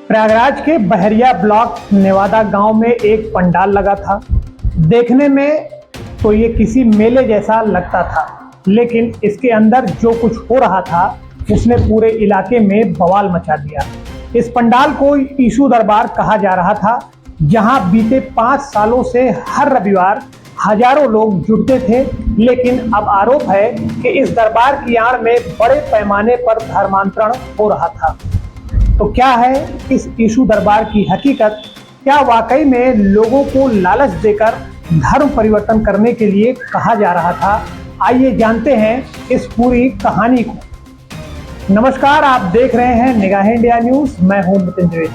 प्रयागराज के बहरिया ब्लॉक नेवादा गांव में एक पंडाल लगा था। देखने में तो ये किसी मेले जैसा लगता था, लेकिन इसके अंदर जो कुछ हो रहा था उसने पूरे इलाके में बवाल मचा दिया। इस पंडाल को ईशू दरबार कहा जा रहा था, जहां बीते 5 सालों से हर रविवार हजारों लोग जुटते थे। लेकिन अब आरोप है कि इस दरबार की आड़ में बड़े पैमाने पर धर्मांतरण हो रहा था। तो क्या है इस ईशू दरबार की हकीकत? क्या वाकई में लोगों को लालच देकर धर्म परिवर्तन करने के लिए कहा जा रहा था? आइए जानते हैं इस पूरी कहानी को। नमस्कार, आप देख रहे हैं निगाहें इंडिया न्यूज। मैं हूं मृत्युंजय।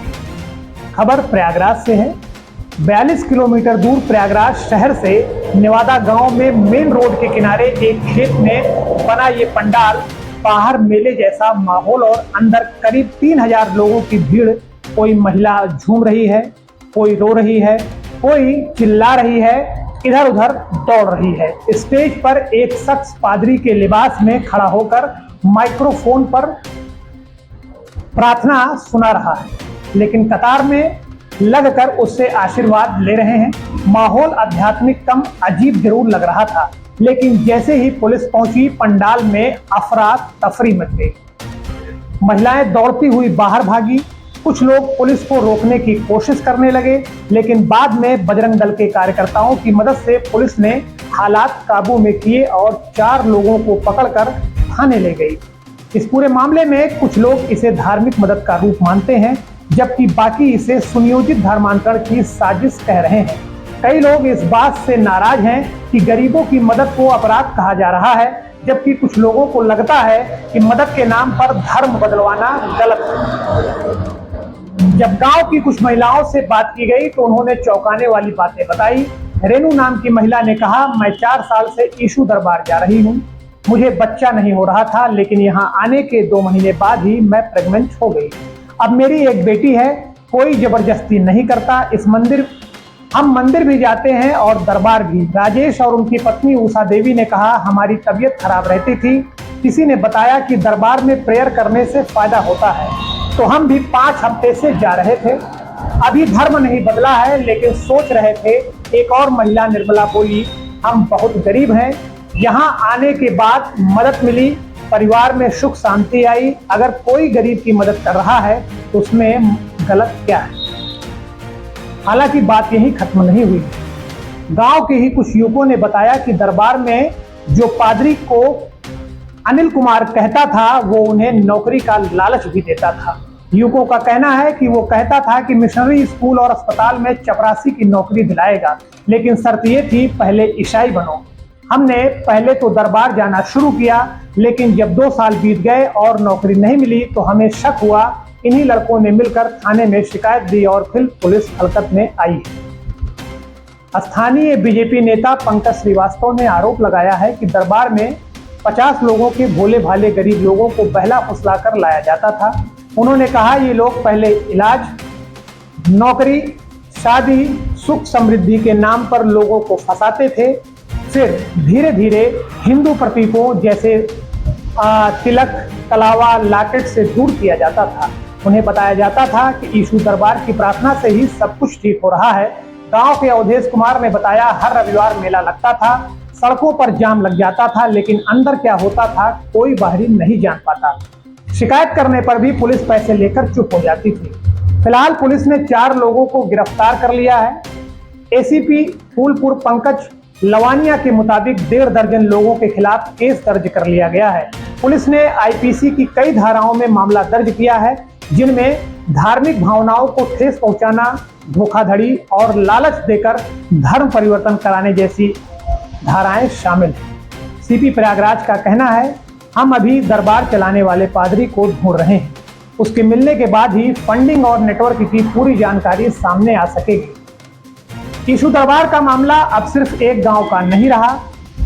खबर प्रयागराज से है। 42 किलोमीटर दूर प्रयागराज शहर से नेवादा गांव में मेन रोड के किनारे एक खेत में बना ये पंडाल, बाहर मेले जैसा माहौल और अंदर करीब 3000 लोगों की भीड़। कोई महिला झूम रही है, कोई रो रही है, कोई चिल्ला रही है, इधर उधर दौड़ रही है। स्टेज पर एक शख्स पादरी के लिबास में खड़ा होकर माइक्रोफोन पर प्रार्थना सुना रहा है, लेकिन कतार में लगकर उससे आशीर्वाद ले रहे हैं। माहौल आध्यात्मिक कम अजीब जरूर लग रहा था, लेकिन जैसे ही पुलिस पहुंची पंडाल में अफरा तफरी मच गई। महिलाएं दौड़ती हुई बाहर भागी। कुछ लोग पुलिस को रोकने की कोशिश करने लगे, लेकिन बाद में बजरंग दल के कार्यकर्ताओं की मदद से पुलिस ने हालात काबू में किए और 4 लोगों को पकड़कर थाने ले गई। इस पूरे मामले में कुछ लोग इसे धार्मिक मदद का रूप मानते हैं, जबकि बाकी इसे सुनियोजित धर्मांतरण की साजिश कह रहे हैं। कई लोग इस बात से नाराज हैं कि गरीबों की मदद को अपराध कहा जा रहा है, जबकि कुछ लोगों को लगता है कि मदद के नाम पर धर्म बदलवाना गलत है। जब गांव की कुछ महिलाओं से बात की गई तो उन्होंने चौंकाने वाली बातें बताई। रेनू नाम की महिला ने कहा, मैं 4 साल से ईशू दरबार जा रही हूँ। मुझे बच्चा नहीं हो रहा था, लेकिन यहाँ आने के 2 महीने बाद ही मैं प्रेग्नेंट हो गई। अब मेरी एक बेटी है, कोई जबरदस्ती नहीं करता। हम मंदिर भी जाते हैं और दरबार भी। राजेश और उनकी पत्नी उषा देवी ने कहा, हमारी तबीयत खराब रहती थी। किसी ने बताया कि दरबार में प्रेयर करने से फायदा होता है, तो हम भी 5 हफ्ते से जा रहे थे। अभी धर्म नहीं बदला है, लेकिन सोच रहे थे। एक और महिला निर्मला बोली, हम बहुत गरीब हैं, यहाँ आने के बाद मदद मिली, परिवार में सुख शांति आई। अगर कोई गरीब की मदद कर रहा है तो उसमें गलत क्या है? हालांकि बात यही खत्म नहीं हुई। गांव के ही कुछ युवकों ने बताया कि दरबार में जो पादरी को अनिल कुमार कहता था, वो उन्हें नौकरी का लालच भी देता था। युवकों का कहना है कि वो कहता था कि मिशनरी स्कूल और अस्पताल में चपरासी की नौकरी दिलाएगा, लेकिन शर्त ये थी, पहले ईसाई बनो। हमने पहले तो दरबार जाना शुरू किया, लेकिन जब 2 साल बीत गए और नौकरी नहीं मिली तो हमें शक हुआ। इन्हीं लड़कों ने मिलकर थाने में शिकायत दी और फिर पुलिस हरकत में आई। स्थानीय बीजेपी नेता पंकज श्रीवास्तव ने आरोप लगाया है कि दरबार में 50 लोगों के भोले भाले गरीब लोगों को बहला फुसला कर लाया जाता था। उन्होंने कहा, ये लोग पहले इलाज, नौकरी, शादी, सुख समृद्धि के नाम पर लोगों को फंसाते थे। फिर धीरे धीरे हिंदू प्रतीकों जैसे तिलक, कलावा, लॉकेट से दूर किया जाता था। उन्हें बताया जाता था कि ईशू दरबार की प्रार्थना से ही सब कुछ ठीक हो रहा है। गांव के अवधेश कुमार ने बताया, हर रविवार मेला लगता था, सड़कों पर जाम लग जाता था, लेकिन अंदर क्या होता था कोई बाहरी नहीं जान पाता। शिकायत करने पर भी पुलिस पैसे लेकर चुप हो जाती थी। फिलहाल पुलिस ने 4 लोगों को गिरफ्तार कर लिया है। एसीपी फूलपुर पंकज लवानिया के मुताबिक 1.5 दर्जन लोगों के खिलाफ केस दर्ज कर लिया गया है। पुलिस ने आईपीसी की कई धाराओं में मामला दर्ज किया है, जिनमें धार्मिक भावनाओं को ठेस पहुंचाना, धोखाधड़ी और लालच देकर धर्म परिवर्तन कराने जैसी धाराएं शामिल हैं। सीपी प्रयागराज का कहना है, हम अभी दरबार चलाने वाले पादरी को ढूंढ रहे हैं। उसके मिलने के बाद ही फंडिंग और नेटवर्क की पूरी जानकारी सामने आ सकेगी। ईशू दरबार का मामला अब सिर्फ एक गांव का नहीं रहा,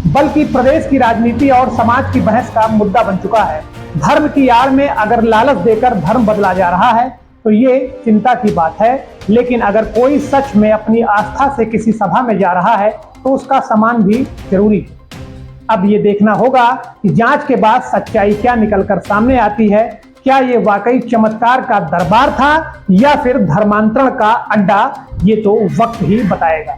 बल्कि प्रदेश की राजनीति और समाज की बहस का मुद्दा बन चुका है। धर्म की आड़ में अगर लालच देकर धर्म बदला जा रहा है तो ये चिंता की बात है, लेकिन अगर कोई सच में अपनी आस्था से किसी सभा में जा रहा है तो उसका सम्मान भी जरूरी है। अब ये देखना होगा कि जांच के बाद सच्चाई क्या निकलकर सामने आती है। क्या ये वाकई चमत्कार का दरबार था या फिर धर्मांतरण का अड्डा, ये तो वक्त ही बताएगा।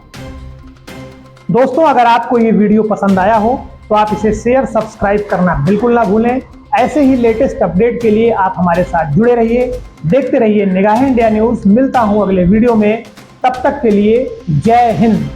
दोस्तों, अगर आपको ये वीडियो पसंद आया हो तो आप इसे शेयर सब्सक्राइब करना बिल्कुल ना भूलें। ऐसे ही लेटेस्ट अपडेट के लिए आप हमारे साथ जुड़े रहिए, देखते रहिए निगाहें इंडिया न्यूज। मिलता हूं अगले वीडियो में, तब तक के लिए जय हिंद।